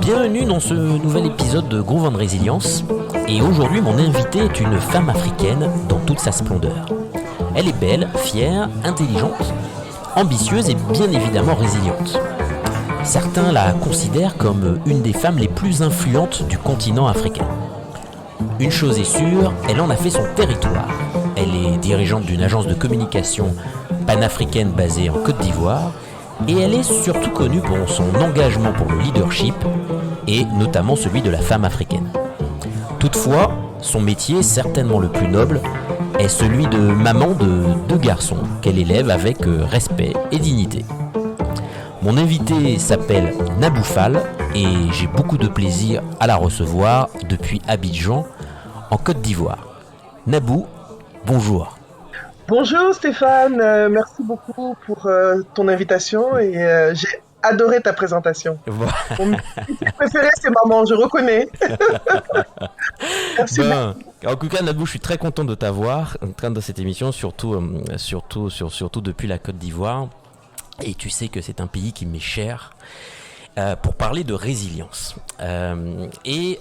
Bienvenue dans ce nouvel épisode de Groove and Résilience. Et aujourd'hui, mon invitée est une femme africaine dans toute sa splendeur. Elle est belle, fière, intelligente, ambitieuse et bien évidemment résiliente. Certains la considèrent comme une des femmes les plus influentes du continent africain. Une chose est sûre, elle en a fait son territoire. Elle est dirigeante d'une agence de communication panafricaine basée en Côte d'Ivoire et elle est surtout connue pour son engagement pour le leadership et notamment celui de la femme africaine. Toutefois, son métier, certainement le plus noble, est celui de maman de 2 garçons qu'elle élève avec respect et dignité. Mon invitée s'appelle Nabou Fall et j'ai beaucoup de plaisir à la recevoir depuis Abidjan, en Côte d'Ivoire. Nabou, bonjour. Bonjour Stéphane, merci beaucoup pour ton invitation et j'ai adoré ta présentation. Mon métier préféré c'est maman, je reconnais. Merci beaucoup. En tout cas Nabou, je suis très content de t'avoir dans cette émission, surtout depuis la Côte d'Ivoire. Et tu sais que c'est un pays qui m'est cher. Pour parler de résilience. J'ai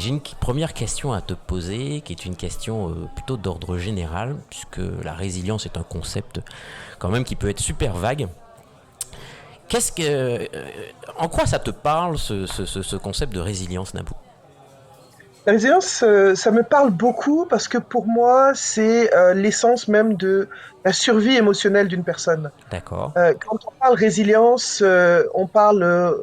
une première question à te poser, qui est une question plutôt d'ordre général, puisque la résilience est un concept quand même qui peut être super vague. En quoi ça te parle, ce concept de résilience, Nabou ? La résilience, ça me parle beaucoup parce que pour moi, c'est l'essence même de la survie émotionnelle d'une personne. D'accord. Quand on parle résilience, on parle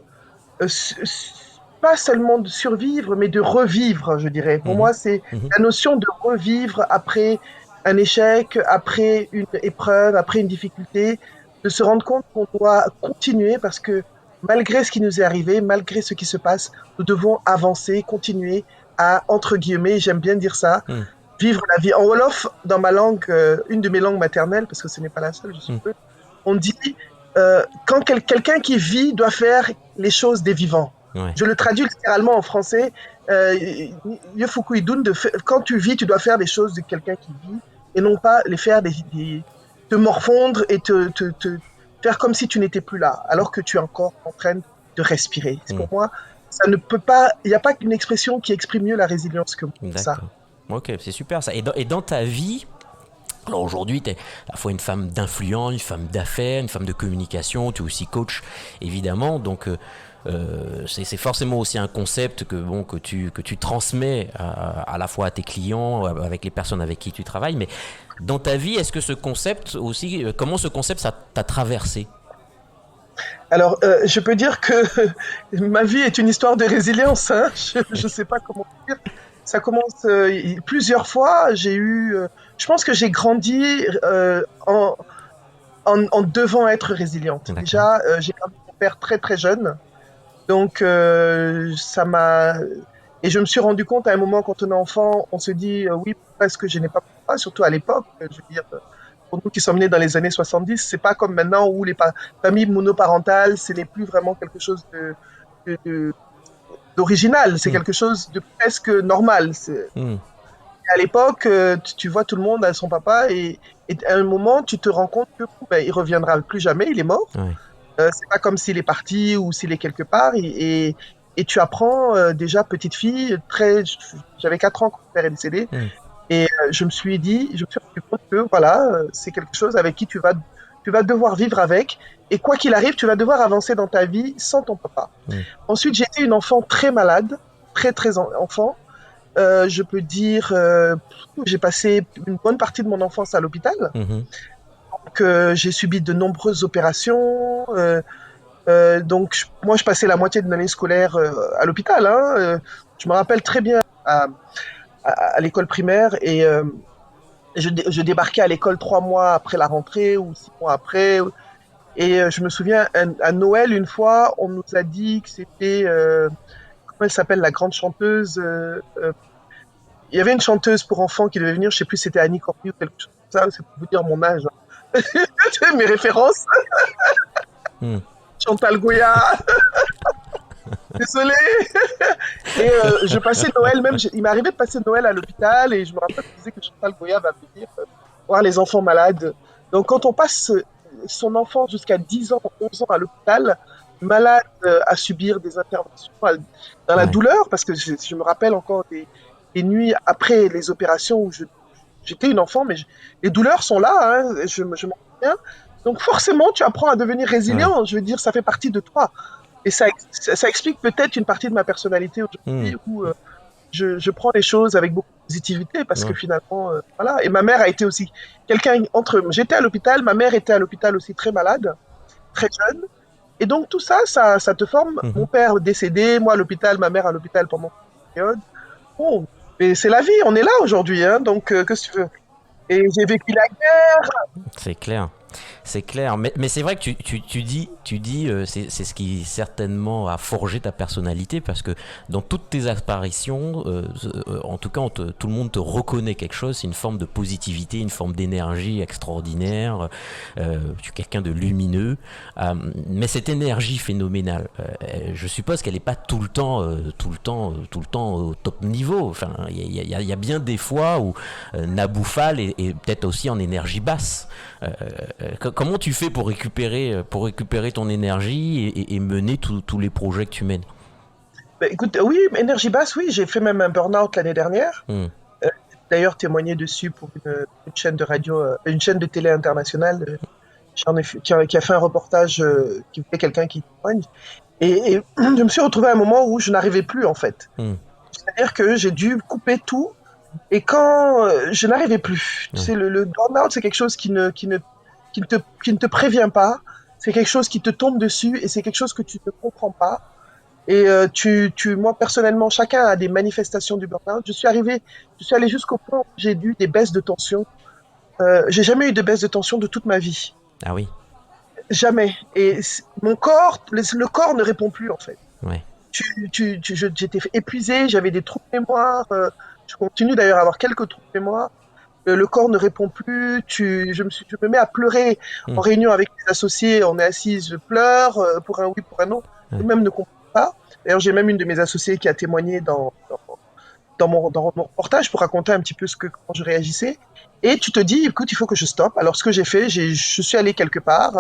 pas seulement de survivre, mais de revivre, je dirais. Pour moi, c'est la notion de revivre après un échec, après une épreuve, après une difficulté, de se rendre compte qu'on doit continuer parce que malgré ce qui nous est arrivé, malgré ce qui se passe, nous devons avancer, continuer à, entre guillemets, j'aime bien dire ça, vivre la vie. En Wolof, dans ma langue, une de mes langues maternelles, parce que ce n'est pas la seule, je suppose, on dit quand quelqu'un qui vit doit faire les choses des vivants. Ouais. Je le traduis littéralement en français. Quand tu vis, tu dois faire des choses de quelqu'un qui vit et non pas les faire te morfondre et te faire comme si tu n'étais plus là, alors que tu es encore en train de respirer. Pour moi, ça ne peut pas. Il n'y a pas qu'une expression qui exprime mieux la résilience que ça. Ok, c'est super ça. Et dans ta vie, alors aujourd'hui, tu es à la fois une femme d'influence, une femme d'affaires, une femme de communication, tu es aussi coach, évidemment. Donc, c'est forcément aussi un concept que tu transmets à la fois à tes clients, avec les personnes avec qui tu travailles. Mais dans ta vie, est-ce que ce concept aussi, comment ce concept ça t'a traversé ? Alors, je peux dire que ma vie est une histoire de résilience. Hein. Je ne sais pas comment dire. Ça commence plusieurs fois. Je pense que j'ai grandi en devant être résiliente. D'accord. Déjà, j'ai perdu mon père très très jeune. Donc, ça m'a... Et je me suis rendu compte à un moment, quand on est enfant, on se dit, oui, pourquoi est-ce que je n'ai pas papa, surtout à l'époque, je veux dire, pour nous qui sommes nés dans les années 70, c'est pas comme maintenant où les familles monoparentales, ce n'est plus vraiment quelque chose d'original, c'est quelque chose de presque normal. À l'époque, tu vois tout le monde à son papa et à un moment, tu te rends compte que il reviendra plus jamais, il est mort. Ouais. C'est pas comme s'il est parti ou s'il est quelque part et tu apprends déjà petite fille, j'avais 4 ans quand mon père est décédé et je me suis rendu compte que voilà, c'est quelque chose avec qui tu vas devoir vivre avec et quoi qu'il arrive, tu vas devoir avancer dans ta vie sans ton papa. Ensuite, j'ai été une enfant très malade, très enfant. Je peux dire, j'ai passé une bonne partie de mon enfance à l'hôpital. Donc, j'ai subi de nombreuses opérations. Donc, moi, je passais la moitié de l'année scolaire à l'hôpital. Hein. Je me rappelle très bien à l'école primaire et je débarquais à l'école 3 mois après la rentrée ou 6 mois après. Et je me souviens, à Noël, une fois, on nous a dit que c'était... comment elle s'appelle, la grande chanteuse il y avait une chanteuse pour enfants qui devait venir, je ne sais plus si c'était Annie Cordy ou quelque chose comme ça, c'est pour vous dire mon âge. Mes références. Chantal Goya. Désolé. Et je passais Noël, il m'est arrivé de passer Noël à l'hôpital et je me rappelle que que Chantal Goya va venir voir les enfants malades. Donc quand on passe son enfant jusqu'à 10 ans, 11 ans à l'hôpital, malade à subir des interventions dans la douleur, parce que je me rappelle encore des nuits après les opérations où j'étais une enfant, mais les douleurs sont là, hein, je m'en souviens. Donc forcément, tu apprends à devenir résilient. Je veux dire, ça fait partie de toi. Et ça explique peut-être une partie de ma personnalité aujourd'hui où je prends les choses avec beaucoup de positivité parce que finalement, voilà. Et ma mère a été aussi quelqu'un J'étais à l'hôpital, ma mère était à l'hôpital aussi très malade, très jeune. Et donc tout ça, ça te forme. Mon père décédé, moi à l'hôpital, ma mère à l'hôpital pendant une période. Bon, mais c'est la vie, on est là aujourd'hui, hein, donc qu'est-ce que tu veux? Et j'ai vécu la guerre. C'est clair. C'est clair, mais c'est vrai que tu dis c'est ce qui certainement a forgé ta personnalité, parce que dans toutes tes apparitions, en tout cas, tout le monde te reconnaît quelque chose, c'est une forme de positivité, une forme d'énergie extraordinaire, tu es quelqu'un de lumineux, mais cette énergie phénoménale, je suppose qu'elle n'est pas tout le temps au top niveau. Enfin, il y a bien des fois où Naboufal est peut-être aussi en énergie basse. Comment tu fais pour récupérer ton énergie et mener tous les projets que tu mènes? Bah, écoute, oui, énergie basse, oui, j'ai fait même un burn-out l'année dernière. D'ailleurs, témoigné dessus pour une chaîne de radio, une chaîne de télé internationale, qui a fait un reportage qui voulait quelqu'un qui témoigne. Et je me suis retrouvé à un moment où je n'arrivais plus, en fait. C'est-à-dire que j'ai dû couper tout. Et quand je n'arrivais plus, tu sais, le burn-out, c'est quelque chose qui ne te prévient pas, c'est quelque chose qui te tombe dessus et c'est quelque chose que tu ne comprends pas. Et moi personnellement, chacun a des manifestations du burn-out. Je suis allé jusqu'au point où j'ai eu des baisses de tension. J'ai jamais eu de baisse de tension de toute ma vie. Ah oui. Jamais. Et mon corps, le corps ne répond plus en fait. Ouais. J'étais épuisée, j'avais des trous de mémoire. Je continue d'ailleurs à avoir quelques trous de mémoire. Le corps ne répond plus. Je me mets à pleurer en réunion avec mes associés. On est assis, je pleure pour un oui, pour un non. Eux-mêmes ne comprennent pas. D'ailleurs, j'ai même une de mes associées qui a témoigné dans mon reportage pour raconter un petit peu comment je réagissais. Et tu te dis, écoute, il faut que je stoppe. Alors, ce que j'ai fait, je suis allé quelque part.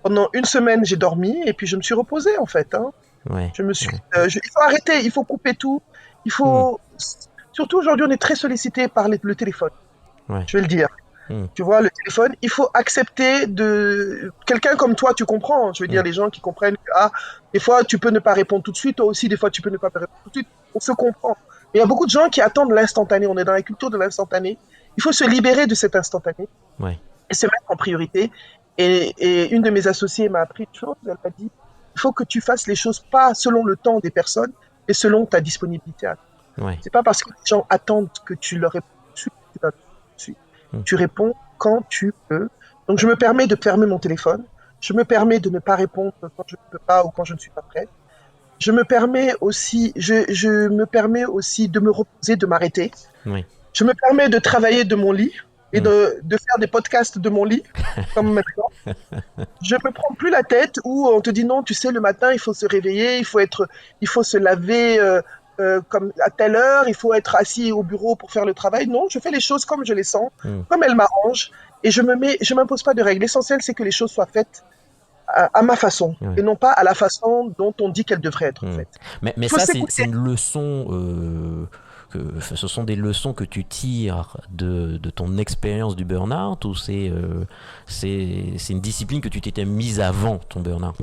Pendant une semaine, j'ai dormi et puis je me suis reposée en fait. Hein. Il faut arrêter, il faut couper tout. Il faut. Surtout aujourd'hui, on est très sollicité par le téléphone. Je vais le dire. Tu vois, le téléphone, il faut accepter quelqu'un comme toi, tu comprends. Je veux dire, les gens qui comprennent que, des fois, tu peux ne pas répondre tout de suite, toi aussi, des fois, tu peux ne pas répondre tout de suite. On se comprend. Mais il y a beaucoup de gens qui attendent l'instantané. On est dans la culture de l'instantané. Il faut se libérer de cet instantané et se mettre en priorité. Et une de mes associées m'a appris une chose. Elle m'a dit, il faut que tu fasses les choses pas selon le temps des personnes, mais selon ta disponibilité. C'est pas parce que les gens attendent que tu leur réponds tout de suite que tu vas tout de suite. Tu réponds quand tu peux. Donc je me permets de fermer mon téléphone. Je me permets de ne pas répondre quand je ne peux pas ou quand je ne suis pas prête. Je me permets aussi de me reposer, de m'arrêter. Je me permets de travailler de mon lit et de faire des podcasts de mon lit, comme maintenant. Je me prends plus la tête où on te dit non, tu sais, le matin, il faut se réveiller, il faut se laver comme à telle heure, il faut être assis au bureau pour faire le travail. Non, je fais les choses comme je les sens, comme elles m'arrangent, et je m'impose pas de règles. L'essentiel, c'est que les choses soient faites à ma façon, et non pas à la façon dont on dit qu'elles devraient être, en fait. Mais ça, c'est une leçon... ce sont des leçons que tu tires de ton expérience du burn-out, ou c'est une discipline que tu t'étais mise avant ton burn-out?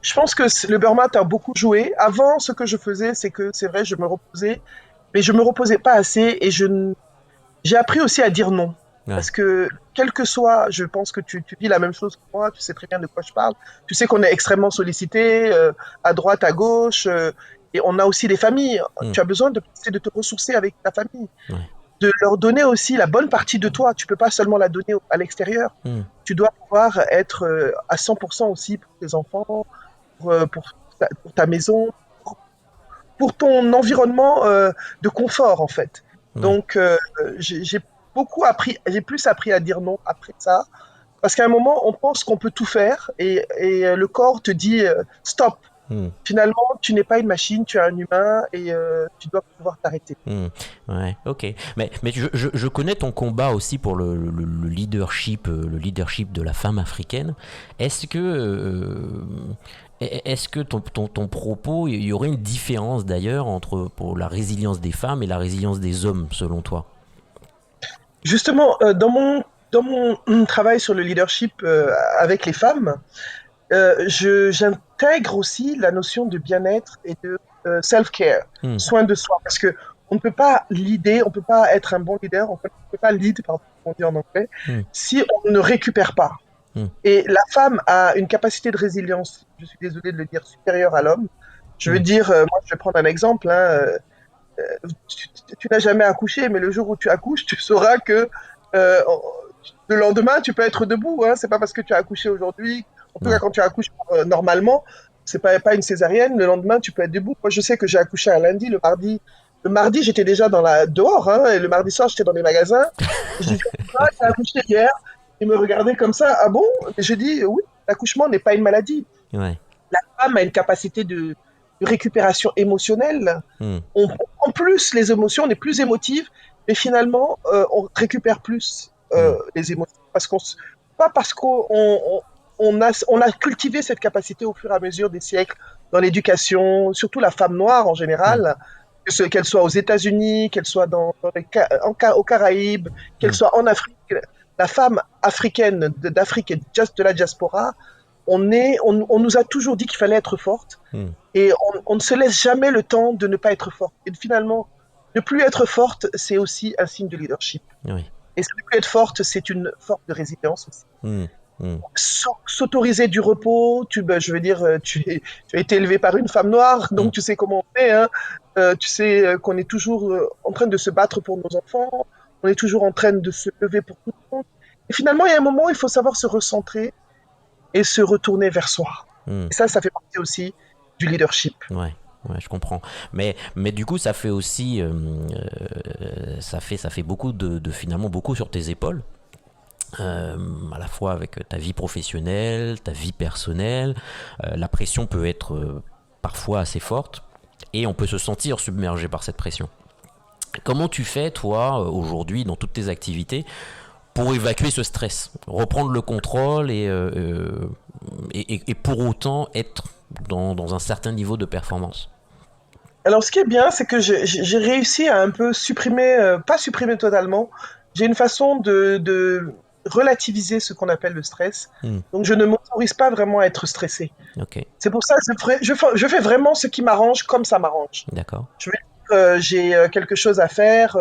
Je pense que le burn-out a beaucoup joué. Avant, ce que je faisais, c'est que, c'est vrai, je me reposais, mais je me reposais pas assez et j'ai appris aussi à dire non. Parce que, quel que soit, je pense que tu dis la même chose que moi, tu sais très bien de quoi je parle. Tu sais qu'on est extrêmement sollicité, à droite, à gauche, et on a aussi des familles. Tu as besoin de te ressourcer avec ta famille. De leur donner aussi la bonne partie de toi. Tu peux pas seulement la donner à l'extérieur. Tu dois pouvoir être à 100% aussi pour tes enfants, pour ta maison, pour ton environnement de confort, en fait. Donc, j'ai beaucoup appris, j'ai plus appris à dire non après ça, parce qu'à un moment, on pense qu'on peut tout faire et le corps te dit stop. Finalement, tu n'es pas une machine, tu es un humain et tu dois pouvoir t'arrêter. Ouais, ok. Mais je connais ton combat aussi pour le leadership de la femme africaine. Est-ce Est-ce que ton propos, il y aurait une différence d'ailleurs pour la résilience des femmes et la résilience des hommes, selon toi? Justement, dans mon travail sur le leadership avec les femmes, j'intègre aussi la notion de bien-être et de self-care, soin de soi, parce que on ne peut pas leader, on peut pas être un bon leader, on ne peut pas lead, pardon, on dit en anglais, si on ne récupère pas. Et la femme a une capacité de résilience, je suis désolé de le dire, supérieure à l'homme. Je veux dire, moi je vais prendre un exemple, hein, tu n'as jamais accouché, mais le jour où tu accouches, tu sauras que euh, le lendemain, tu peux être debout. Hein. C'est pas parce que tu as accouché aujourd'hui, en tout cas quand tu accouches normalement, c'est pas une césarienne. Le lendemain, tu peux être debout. Moi, je sais que j'ai accouché un lundi, le mardi, j'étais déjà dehors, hein, et le mardi soir, j'étais dans les magasins. Je dis, j'ai accouché hier. Il me regardait comme ça. Ah bon? Et je dis, oui, l'accouchement n'est pas une maladie. Ouais. La femme a une capacité de récupération émotionnelle. On prend plus les émotions, on est plus émotive, mais finalement, on récupère plus les émotions. Pas parce qu'on a cultivé cette capacité au fur et à mesure des siècles dans l'éducation, surtout la femme noire en général, qu'elle soit aux États-Unis, qu'elle soit aux Caraïbes, qu'elle soit en Afrique. La femme africaine d'Afrique et de la diaspora, on nous a toujours dit qu'il fallait être forte et on ne se laisse jamais le temps de ne pas être forte. Et finalement, ne plus être forte, c'est aussi un signe de leadership. Oui. Et ne plus être forte, c'est une forme de résilience aussi. S'autoriser du repos, je veux dire, tu as été élevé par une femme noire, donc tu sais comment on fait. Hein. Tu sais qu'on est toujours en train de se battre pour nos enfants, on est toujours en train de se lever pour tout le monde. Et finalement, il y a un moment où il faut savoir se recentrer et se retourner vers soi. Et ça fait partie aussi du leadership. Ouais, je comprends. Mais du coup, ça fait aussi, ça fait beaucoup finalement beaucoup sur tes épaules. À la fois avec ta vie professionnelle, ta vie personnelle. La pression peut être parfois assez forte et on peut se sentir submergé par cette pression. Comment tu fais, toi, aujourd'hui, dans toutes tes activités, pour évacuer ce stress, reprendre le contrôle et pour autant être dans un certain niveau de performance? Alors, ce qui est bien, c'est que j'ai réussi à un peu supprimer, pas supprimer totalement, j'ai une façon de relativiser ce qu'on appelle le stress. Donc, je ne m'autorise pas vraiment à être stressé. Okay. C'est pour ça que je fais vraiment ce qui m'arrange comme ça m'arrange. D'accord. J'ai quelque chose à faire,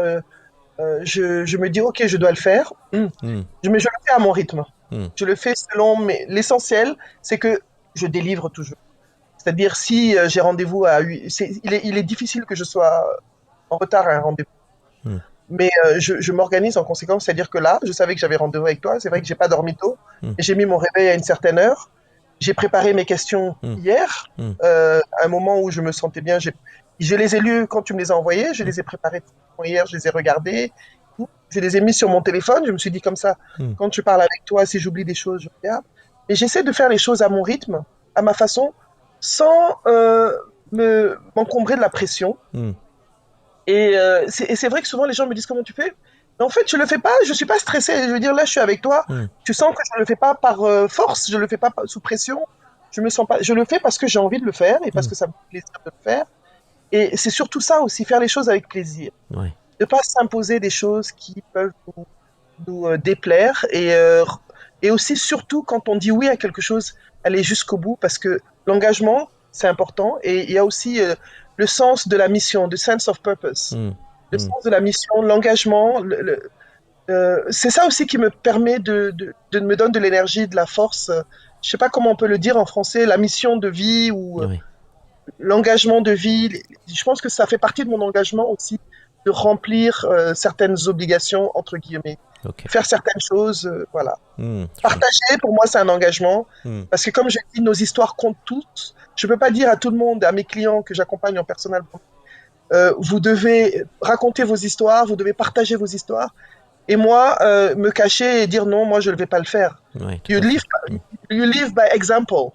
je me dis, ok, je dois le faire. Je le fais à mon rythme. Je le fais l'essentiel, c'est que je délivre toujours. C'est-à-dire, si j'ai rendez-vous à 8, il est difficile que je sois en retard à un rendez-vous. Mais je m'organise en conséquence. C'est-à-dire que là, je savais que j'avais rendez-vous avec toi. C'est vrai que j'ai pas dormi tôt. Et j'ai mis mon réveil à une certaine heure. J'ai préparé mes questions hier, à un moment où je me sentais bien. Je les ai lus quand tu me les as envoyés. Je les ai préparés hier, je les ai regardés. Je les ai mis sur mon téléphone. Je me suis dit comme ça, quand je parle avec toi, si j'oublie des choses, je regarde. Et j'essaie de faire les choses à mon rythme, à ma façon, sans m'encombrer de la pression. Et c'est vrai que souvent les gens me disent comment tu fais. Mais en fait, je le fais pas, je suis pas stressé. Je veux dire, là, je suis avec toi. Tu sens que je le fais pas par force, je le fais pas sous pression. Je me sens pas. Je le fais parce que j'ai envie de le faire et parce que ça me fait plaisir de le faire. Et c'est surtout ça aussi, faire les choses avec plaisir. Ouais. Ne pas s'imposer des choses qui peuvent nous déplaire et aussi surtout quand on dit oui à quelque chose, aller jusqu'au bout parce que l'engagement c'est important et il y a aussi le sens de la mission, the sense of purpose, le sens de la mission, l'engagement, c'est ça aussi qui me permet de me donne de l'énergie, de la force. Je sais pas comment on peut le dire en français, la mission de vie ou l'engagement de vie. Je pense que ça fait partie de mon engagement aussi de remplir certaines obligations entre guillemets. Faire certaines choses, voilà. Partager, pour moi, c'est un engagement. Parce que comme je dis, nos histoires comptent toutes. Je ne peux pas dire à tout le monde, à mes clients que j'accompagne en personnel, vous devez raconter vos histoires, vous devez partager vos histoires. Et moi, me cacher et dire non, moi, je ne vais pas le faire. You live by example.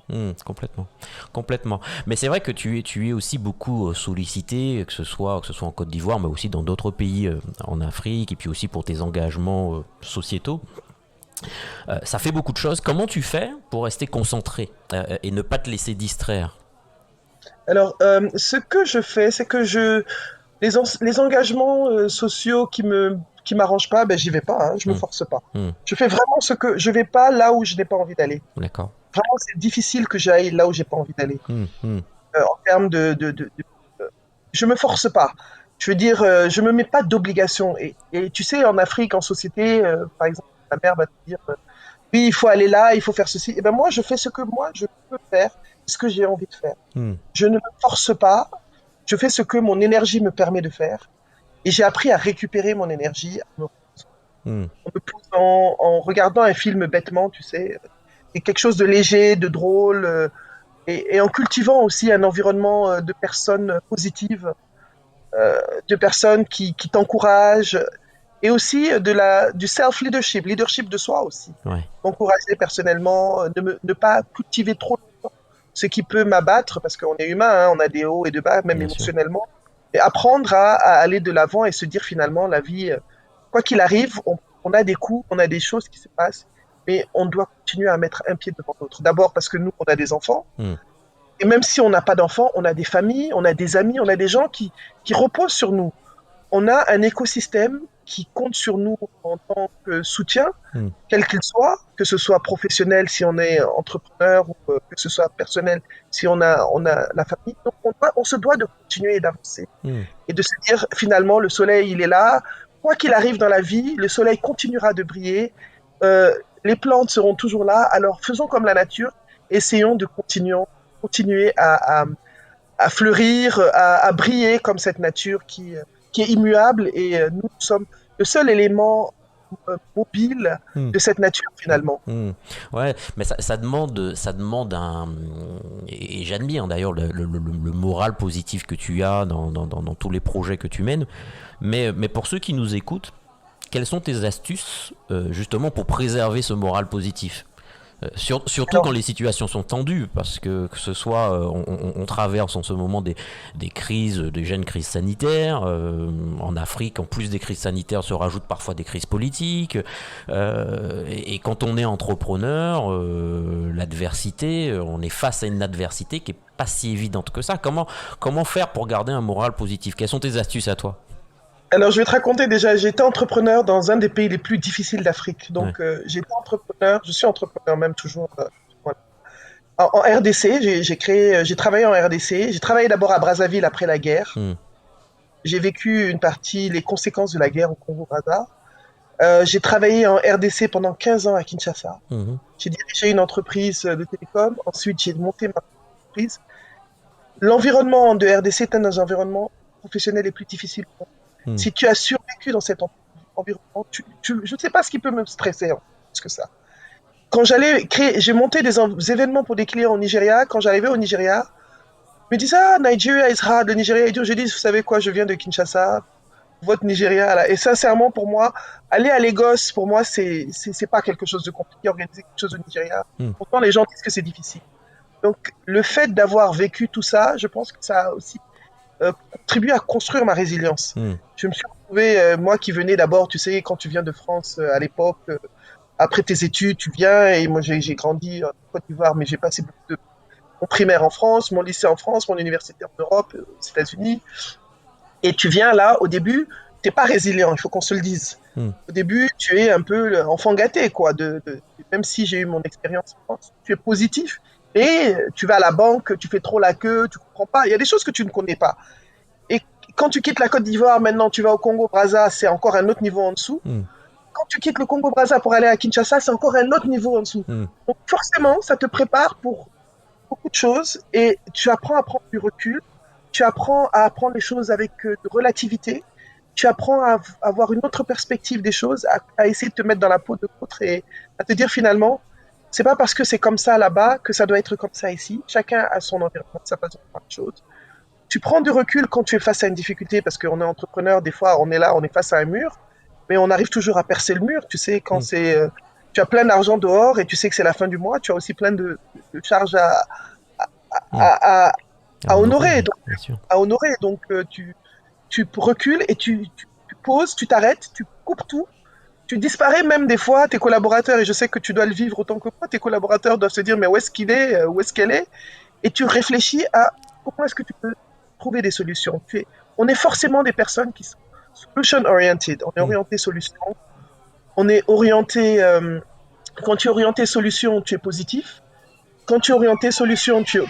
Complètement. Mais c'est vrai que tu es aussi beaucoup sollicité, que ce soit en Côte d'Ivoire, mais aussi dans d'autres pays en Afrique, et puis aussi pour tes engagements sociétaux. Ça fait beaucoup de choses. Comment tu fais pour rester concentré et ne pas te laisser distraire? Alors, ce que je fais, c'est que les engagements sociaux qui m'arrangent pas, ben j'y vais pas, hein, je me Hmm. force pas. Hmm. Je fais vraiment je vais pas là où je n'ai pas envie d'aller. D'accord. Vraiment, c'est difficile que j'aille là où j'ai pas envie d'aller. Hmm. Hmm. En termes je me force pas. Je veux dire, je me mets pas d'obligation. Et tu sais, en Afrique, en société, par exemple, ta mère va te dire, oui, il faut aller là, il faut faire ceci. Et ben moi, je fais ce que moi je peux faire, ce que j'ai envie de faire. Hmm. Je ne me force pas. Je fais ce que mon énergie me permet de faire. Et j'ai appris à récupérer mon énergie Hmm. en me posant, en regardant un film bêtement, tu sais, et quelque chose de léger, de drôle, et en cultivant aussi un environnement de personnes positives, de personnes qui t'encouragent, et aussi du self-leadership, leadership de soi aussi. Ouais. M'encourager personnellement, ne pas cultiver trop longtemps ce qui peut m'abattre, parce qu'on est humain, hein, on a des hauts et des bas, même Bien sûr. émotionnellement, et apprendre à aller de l'avant et se dire finalement, la vie, quoi qu'il arrive, on a des coups, on a des choses qui se passent, mais on doit continuer à mettre un pied devant l'autre. D'abord parce que nous, on a des enfants, Hmm. et même si on n'a pas d'enfants, on a des familles, on a des amis, on a des gens qui reposent sur nous. On a un écosystème qui compte sur nous en tant que soutien, Hmm. quel qu'il soit, que ce soit professionnel si on est entrepreneur ou que ce soit personnel si on a la famille. Donc on se doit de continuer et d'avancer Hmm. et de se dire finalement le soleil il est là, quoi qu'il arrive dans la vie, le soleil continuera de briller, les plantes seront toujours là, alors faisons comme la nature, essayons de continuer à fleurir, à briller comme cette nature qui est immuable et nous sommes le seul élément mobile Hmm. de cette nature finalement. Hmm. Ouais, mais ça demande un. Et j'admire d'ailleurs le moral positif que tu as dans tous les projets que tu mènes. Mais pour ceux qui nous écoutent, quelles sont tes astuces justement pour préserver ce moral positif? Surtout quand Alors, les situations sont tendues, parce que ce soit, on traverse en ce moment des crises, des jeunes crises sanitaires. En Afrique, en plus des crises sanitaires, se rajoutent parfois des crises politiques. Et quand on est entrepreneur, l'adversité, on est face à une adversité qui est pas si évidente que ça. Comment faire pour garder un moral positif? Quelles sont tes astuces à toi? alors, je vais te raconter déjà, j'ai été entrepreneur dans un des pays les plus difficiles d'Afrique. Ouais. Donc, j'ai été entrepreneur, je suis entrepreneur même toujours. Voilà. En RDC, j'ai travaillé en RDC. J'ai travaillé d'abord à Brazzaville après la guerre. Hmm. J'ai vécu une partie, les conséquences de la guerre au Congo-Brazza. J'ai travaillé en RDC pendant 15 ans à Kinshasa. Mhm. J'ai dirigé une entreprise de télécom. Ensuite, j'ai monté ma entreprise. L'environnement de RDC est un des environnements professionnels les plus difficiles. Hmm. Si tu as survécu dans cet environnement, je ne sais pas ce qui peut me stresser plus que ça. Quand j'ai monté des événements pour des clients au Nigeria. Quand j'arrivais au Nigeria, je me disais, ah, Nigeria is hard, le Nigeria est dur. Je dis, vous savez quoi, je viens de Kinshasa, votre Nigeria, là. Et sincèrement, pour moi, aller à Lagos, pour moi, c'est pas quelque chose de compliqué, organiser quelque chose au Nigeria. Hmm. Pourtant, les gens disent que c'est difficile. Donc, le fait d'avoir vécu tout ça, je pense que ça a aussi contribué à construire ma résilience. Hmm. Je me suis retrouvé, moi qui venais d'abord, tu sais, quand tu viens de France à l'époque, après tes études, tu viens, et moi j'ai grandi en Côte d'Ivoire, mais j'ai passé beaucoup de mon primaire en France, mon lycée en France, mon université en Europe, aux États-Unis. Et tu viens là, au début, t'es pas résilient, il faut qu'on se le dise. Hmm. Au début, tu es un peu enfant gâté, quoi. Même si j'ai eu mon expérience en France, tu es positif, et tu vas à la banque, tu fais trop la queue, tu comprends pas. Il y a des choses que tu ne connais pas. Et quand tu quittes la Côte d'Ivoire, maintenant tu vas au Congo-Brazza, c'est encore un autre niveau en dessous. Hmm. Quand tu quittes le Congo-Brazza pour aller à Kinshasa, c'est encore un autre niveau en dessous. Hmm. Donc forcément, ça te prépare pour beaucoup de choses et tu apprends à prendre du recul, tu apprends à apprendre les choses avec de relativité, tu apprends à avoir une autre perspective des choses, à essayer de te mettre dans la peau de l'autre et à te dire finalement, c'est pas parce que c'est comme ça là-bas que ça doit être comme ça ici. Chacun a son environnement, sa façon de faire les choses. Tu prends du recul quand tu es face à une difficulté parce qu'on est entrepreneur, des fois on est là, on est face à un mur, mais on arrive toujours à percer le mur. Tu sais, quand Hmm. tu as plein d'argent dehors et tu sais que c'est la fin du mois, tu as aussi plein de charges Hmm. à, À honorer, honorer. Donc, bien sûr. tu recules et tu poses, tu t'arrêtes, tu coupes tout tu disparais même des fois, tes collaborateurs, et je sais que tu dois le vivre autant que moi, tes collaborateurs doivent se dire mais où est-ce qu'il est, où est-ce qu'elle est, et tu réfléchis à comment est-ce que tu peux trouver des solutions. On est forcément des personnes qui sont solution oriented, on est orienté solution, on est orienté, quand tu es orienté solution, tu es positif, quand tu es orienté solution, tu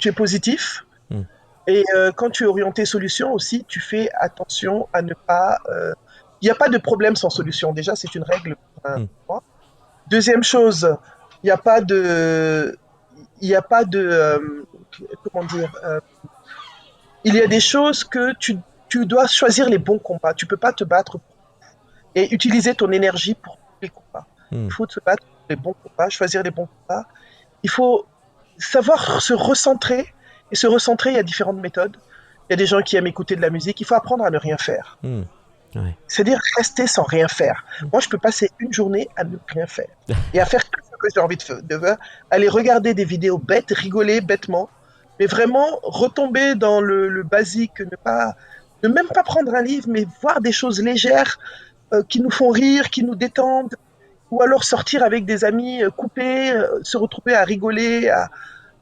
es positif, et quand tu es orienté solution aussi, tu fais attention à ne pas... Il n'y a pas de problème sans solution. Déjà, c'est une règle pour moi. Deuxième chose, il n'y a pas de... Il n'y a pas de... comment dire il y a des choses que tu dois choisir les bons combats. Tu ne peux pas te battre et utiliser ton énergie pour les combats. Il faut se battre pour les bons combats, choisir les bons combats. Il faut savoir se recentrer. Et se recentrer, il y a différentes méthodes. Il y a des gens qui aiment écouter de la musique. Il faut apprendre à ne rien faire. Ouais. C'est-à-dire rester sans rien faire. Moi, je peux passer une journée à ne rien faire. Et à faire tout ce que j'ai envie de faire. Aller regarder des vidéos bêtes, rigoler bêtement. Mais vraiment retomber dans le basique. Ne même pas prendre un livre, mais voir des choses légères qui nous font rire, qui nous détendent. Ou alors sortir avec des amis, couper, se retrouver à rigoler.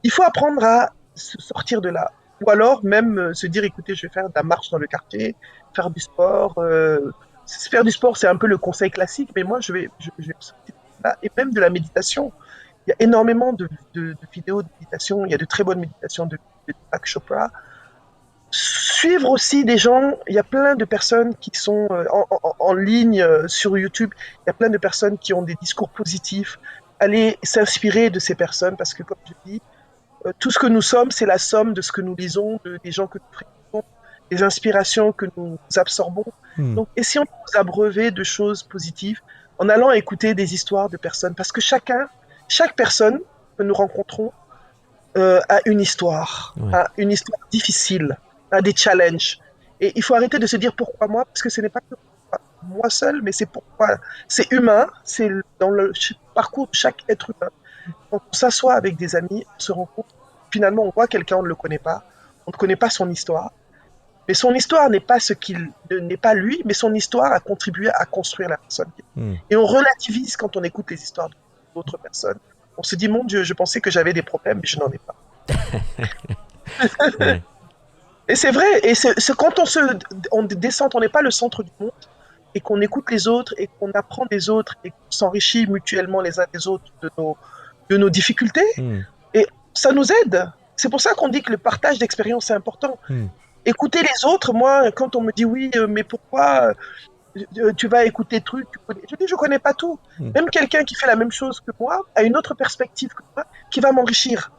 Il faut apprendre à se sortir de là. Ou alors même se dire, écoutez, je vais faire de la marche dans le quartier, faire du sport. Faire du sport, c'est un peu le conseil classique, mais moi, je vais sortir de là. Et même de la méditation. Il y a énormément de vidéos de méditation. Il y a de très bonnes méditations de Deepak Chopra. Suivre aussi des gens, il y a plein de personnes qui sont en ligne sur YouTube, il y a plein de personnes qui ont des discours positifs. Aller s'inspirer de ces personnes parce que, comme je dis, tout ce que nous sommes, c'est la somme de ce que nous lisons, des gens que nous fréquentons, des inspirations que nous absorbons. Donc, essayons de nous abreuver de choses positives en allant écouter des histoires de personnes. Parce que chaque personne que nous rencontrons a une histoire, a une histoire difficile, a des challenges. Et il faut arrêter de se dire pourquoi moi, parce que ce n'est pas que moi seul, mais c'est pourquoi. C'est humain, c'est dans le parcours de chaque être humain. Quand on s'assoit avec des amis, on se rend compte, finalement, on voit quelqu'un, on ne le connaît pas, on ne connaît pas son histoire. Mais son histoire n'est pas n'est pas lui, mais son histoire a contribué à construire la personne. Et on relativise quand on écoute les histoires d'autres personnes. On se dit, mon Dieu, je pensais que j'avais des problèmes, mais je n'en ai pas. Et c'est vrai, et c'est quand on descend, on n'est pas le centre du monde, et qu'on écoute les autres, et qu'on apprend des autres, et qu'on s'enrichit mutuellement les uns des autres de nos difficultés, et ça nous aide. C'est pour ça qu'on dit que le partage d'expérience est important. Écouter les autres, moi, quand on me dit oui, mais pourquoi tu vas écouter trucs, je dis je connais pas tout. Même quelqu'un qui fait la même chose que moi a une autre perspective que moi qui va m'enrichir.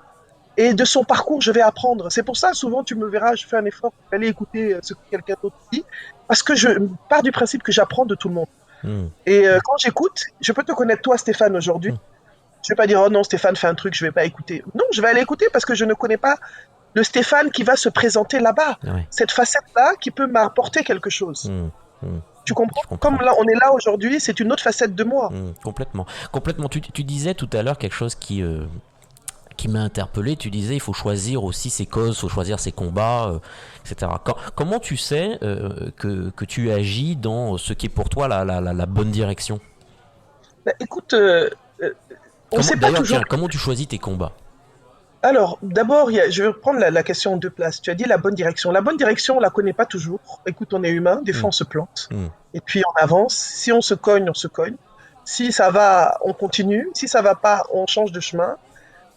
Et de son parcours, je vais apprendre. C'est pour ça, souvent, tu me verras, je fais un effort pour aller écouter ce que quelqu'un d'autre dit, parce que je pars du principe que j'apprends de tout le monde. Et quand j'écoute, je peux te connaître toi, Stéphane, aujourd'hui. Je vais pas dire, oh non, Stéphane fait un truc, je vais pas écouter. Non, je vais aller écouter parce que je ne connais pas le Stéphane qui va se présenter là-bas. Cette facette-là qui peut m'apporter quelque chose. Tu comprends ? Comme là, on est là aujourd'hui, c'est une autre facette de moi. Complètement. Tu disais tout à l'heure quelque chose qui m'a interpellé. Tu disais il faut choisir aussi ses causes, il faut choisir ses combats, etc. Comment tu sais que tu agis dans ce qui est pour toi la bonne direction ? Écoute, on sait pas toujours... comment tu choisis tes combats ? Alors, d'abord, je vais reprendre la question en deux places. Tu as dit la bonne direction. La bonne direction, on la connaît pas toujours. Écoute, on est humain, des fois on se plante. Et puis on avance. Si on se cogne, on se cogne. Si ça va, on continue. Si ça va pas, on change de chemin.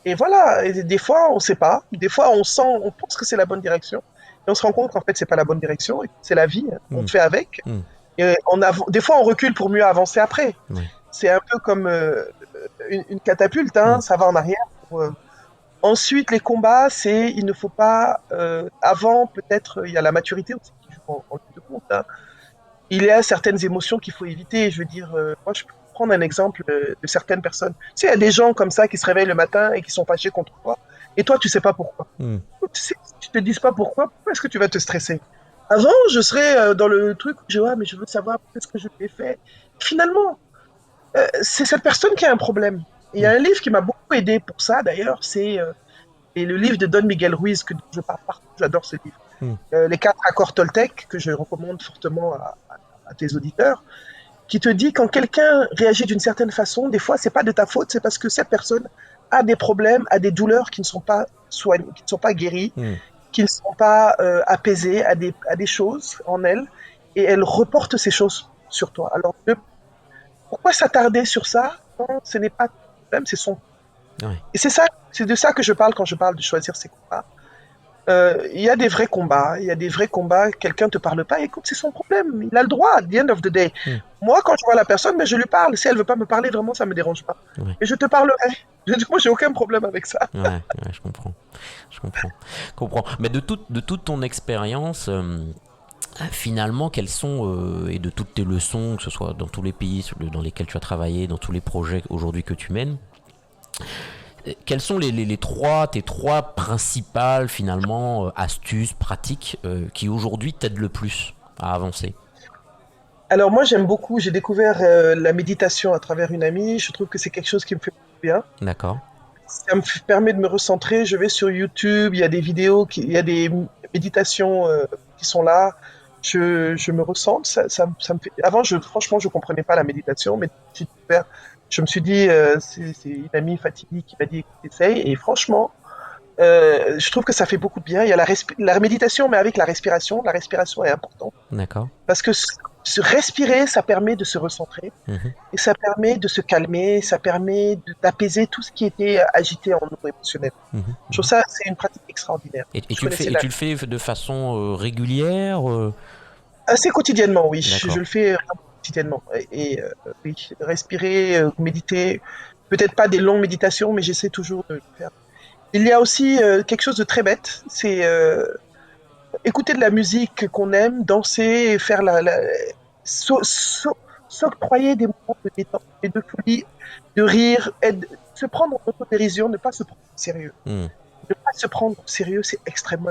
Et voilà, et des fois, on sait pas. Des fois, on pense que c'est la bonne direction. Et on se rend compte qu'en fait, c'est pas la bonne direction. C'est la vie. On fait avec. Et des fois, on recule pour mieux avancer après. C'est un peu comme une catapulte. Ça va en arrière. Ensuite, les combats, il ne faut pas... avant, peut-être, il y a la maturité aussi qui joue en ligne de compte. Il y a certaines émotions qu'il faut éviter. Je veux dire, moi, je peux prendre un exemple de certaines personnes. Tu sais, il y a des gens comme ça qui se réveillent le matin et qui sont fâchés contre toi. Et toi, tu sais pas pourquoi. Tu te dis pas pourquoi est-ce que tu vas te stresser ? Avant, je serais dans le truc où mais je veux savoir qu'est-ce que je lui ai fait. Finalement, c'est cette personne qui a un problème. Il y a un livre qui m'a beaucoup aidé pour ça, d'ailleurs, c'est le livre de Don Miguel Ruiz, que je parle partout, j'adore ce livre. Les 4 accords Toltec, que je recommande fortement à tes auditeurs, qui te dit quand quelqu'un réagit d'une certaine façon, des fois, c'est pas de ta faute, c'est parce que cette personne a des problèmes, a des douleurs qui ne sont pas soignées, qui ne sont pas guéries, qui ne sont pas apaisées, à des choses en elle, et elle reporte ces choses sur toi. Alors, pourquoi s'attarder sur ça quand ce n'est pas ton problème, c'est son. Ouais. Et c'est de ça que je parle quand je parle de choisir ses combats. Il y a des vrais combats, quelqu'un ne te parle pas, écoute, c'est son problème, il a le droit, at the end of the day. Moi, quand je vois la personne, mais je lui parle, si elle veut pas me parler, vraiment, ça me dérange pas. Ouais. Et je te parlerai. Moi, j'ai aucun problème avec ça. Ouais, je comprends. Mais de toute ton expérience, finalement, quelles sont, et de toutes tes leçons, que ce soit dans tous les pays dans lesquels tu as travaillé, dans tous les projets aujourd'hui que tu mènes, quelles sont tes trois principales finalement astuces, pratiques qui aujourd'hui t'aident le plus à avancer? Alors moi j'aime beaucoup, j'ai découvert la méditation à travers une amie, je trouve que c'est quelque chose qui me fait beaucoup bien. D'accord. Ça me permet de me recentrer, je vais sur YouTube, il y a des vidéos, il y a des méditations qui sont là, je me recentre, ça me fait. Avant, franchement, je comprenais pas la méditation, mais j'ai découvert. Je me suis dit, c'est une amie Fatih qui m'a dit, écoute, essaye, et franchement, je trouve que ça fait beaucoup de bien. Il y a la méditation, mais avec la respiration est importante. D'accord. Parce que se respirer, ça permet de se recentrer, et ça permet de se calmer, ça permet d'apaiser tout ce qui était agité en nous émotionnel. Je trouve ça, c'est une pratique extraordinaire. Et tu le fais de façon régulière Assez quotidiennement, oui. D'accord. Je le fais quotidiennement. Et oui, respirer, méditer. Peut-être pas des longues méditations, mais j'essaie toujours de le faire. Il y a aussi quelque chose de très bête, c'est écouter de la musique qu'on aime, danser, faire s'octroyer des moments de détente et de folie, de rire, se prendre en autodérision, ne pas se prendre au sérieux. Ne pas se prendre au sérieux, c'est extrêmement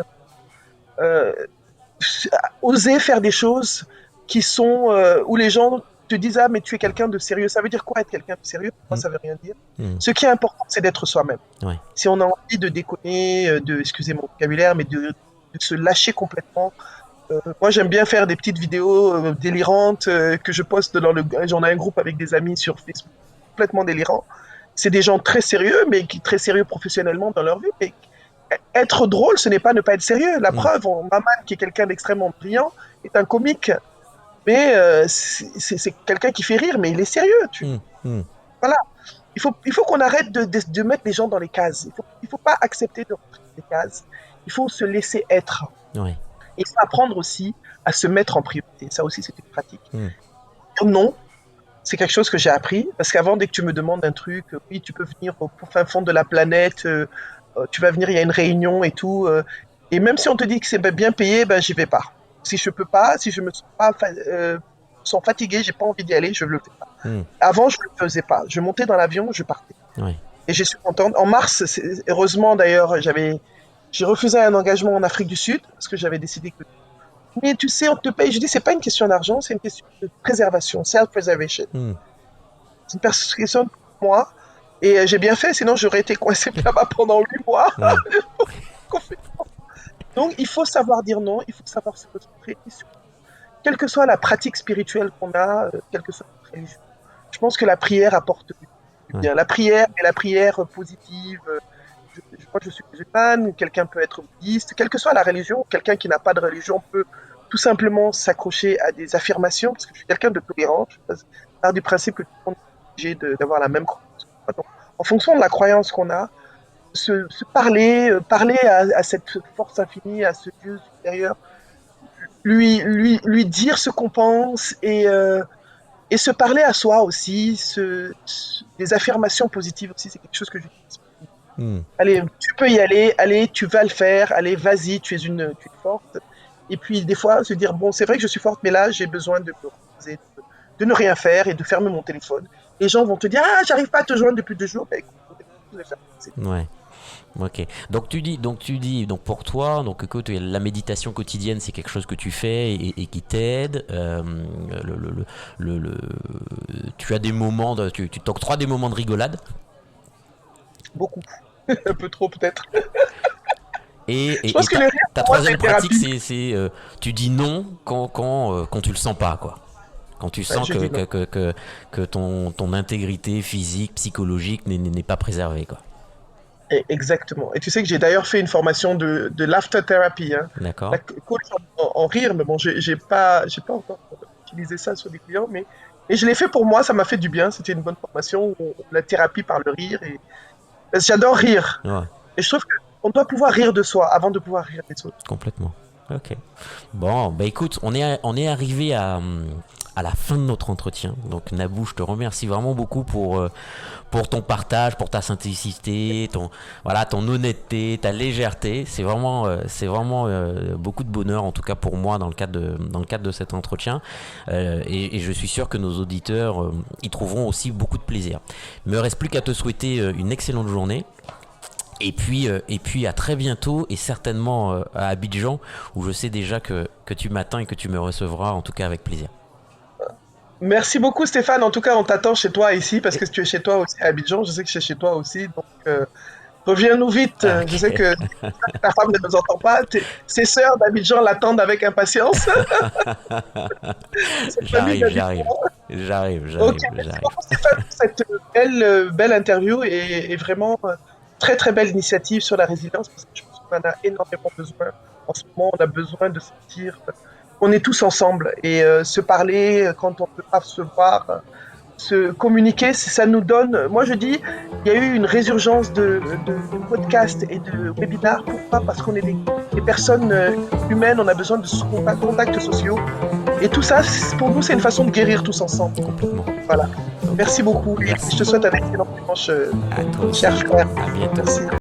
oser faire des choses qui sont où les gens te disent ah mais tu es quelqu'un de sérieux. Ça veut dire quoi être quelqu'un de sérieux? Moi ça veut rien dire. Ce qui est important c'est d'être soi-même. Ouais. Si on a envie de déconner, excusez mon vocabulaire, mais de se lâcher complètement. Moi j'aime bien faire des petites vidéos délirantes que je poste j'en ai un groupe avec des amis sur Facebook complètement délirant. C'est des gens très sérieux mais qui très sérieux professionnellement dans leur vie, mais être drôle, ce n'est pas ne pas être sérieux. La preuve, Maman, qui est quelqu'un d'extrêmement brillant, est un comique. Mais c'est quelqu'un qui fait rire, mais il est sérieux. Voilà. Il faut qu'on arrête de mettre les gens dans les cases. Il faut pas accepter de rentrer dans les cases. Il faut se laisser être. Ouais. Et il faut apprendre aussi à se mettre en priorité. Ça aussi, c'est une pratique. Non, c'est quelque chose que j'ai appris. Parce qu'avant, dès que tu me demandes un truc, oui, tu peux venir au fin fond de la planète, tu vas venir, il y a une réunion et tout. Et même si on te dit que c'est bien payé, ben j'y vais pas. Si je peux pas, si je me sens fatigué, j'ai pas envie d'y aller, je le fais pas. Avant, je le faisais pas. Je montais dans l'avion, je partais. Ouais. Et je suis contente. En mars, heureusement d'ailleurs, j'ai refusé un engagement en Afrique du Sud parce que j'avais décidé que. Mais tu sais, on te paye. Je dis, c'est pas une question d'argent, c'est une question de préservation, self-preservation. C'est une question pour moi. Et j'ai bien fait, sinon j'aurais été coincé là-bas pendant 8 mois. Donc il faut savoir dire non, il faut savoir se concentrer. Quelle que soit la pratique spirituelle qu'on a, quelle que soit notre religion, je pense que la prière apporte du bien. La prière et la prière positive. Moi je suis musulmane, quelqu'un peut être bouddhiste, quelle que soit la religion, quelqu'un qui n'a pas de religion peut tout simplement s'accrocher à des affirmations, parce que je suis quelqu'un de tolérant, je pars du principe que tout le monde est obligé d'avoir la même croyance. Donc, en fonction de la croyance qu'on a, se parler à cette force infinie, à ce Dieu supérieur, lui dire ce qu'on pense et se parler à soi aussi, des affirmations positives aussi, c'est quelque chose que j'utilise. Allez, tu peux y aller, allez, tu vas le faire, allez, vas-y, tu es forte. Et puis des fois, se dire, bon, c'est vrai que je suis forte, mais là, j'ai besoin de me reposer, de ne rien faire et de fermer mon téléphone. Les gens vont te dire, ah, j'arrive pas à te joindre depuis 2 jours. Ben, écoute, ouais. Ok. Donc tu dis, pour toi, donc écoute, la méditation quotidienne, c'est quelque chose que tu fais et qui t'aide. Tu as des moments, tu t'octroies des moments de rigolade. Beaucoup, un peu trop peut-être. Et ta troisième pratique, c'est tu dis non quand tu le sens pas, quoi. Quand tu sens que ton intégrité physique, psychologique n'est pas préservée, quoi. Exactement. Et tu sais que j'ai d'ailleurs fait une formation de laughter therapy, hein. D'accord. La coach en rire, mais bon, j'ai pas encore utilisé ça sur des clients, mais je l'ai fait pour moi, ça m'a fait du bien. C'était une bonne formation, la thérapie par le rire. Et parce que j'adore rire. Ouais. Et je trouve qu'on doit pouvoir rire de soi avant de pouvoir rire des autres. Complètement. Ok. Bon, bah écoute, on est arrivé à la fin de notre entretien. Donc Nabou, je te remercie vraiment beaucoup pour ton partage, pour ta simplicité, ton honnêteté, ta légèreté. C'est vraiment beaucoup de bonheur, en tout cas pour moi, dans le cadre de cet entretien. Et je suis sûr que nos auditeurs y trouveront aussi beaucoup de plaisir. Il me reste plus qu'à te souhaiter une excellente journée. Et puis à très bientôt, et certainement à Abidjan, où je sais déjà que tu m'attends et que tu me recevras, en tout cas avec plaisir. Merci beaucoup Stéphane, en tout cas on t'attend chez toi ici, parce que tu es chez toi aussi à Abidjan, je sais que je suis chez toi aussi, donc reviens-nous vite. Okay. Je sais que ta femme ne nous entend pas, ses sœurs d'Abidjan l'attendent avec impatience. J'arrive. Ok, merci beaucoup Stéphane pour cette belle interview et vraiment... très très belle initiative sur la résilience, parce que je pense qu'on en a énormément besoin. En ce moment, on a besoin de sentir qu'on est tous ensemble et se parler quand on ne peut pas se voir, se communiquer, ça nous donne... Moi je dis, il y a eu une résurgence de podcasts et de webinars. Pourquoi ? Parce qu'on est des personnes humaines, on a besoin de contacts sociaux. Et tout ça, pour nous, c'est une façon de guérir tous ensemble. Complètement. Voilà. Merci beaucoup. Merci. Je te souhaite un excellent dimanche, cher frère. À bientôt. Merci.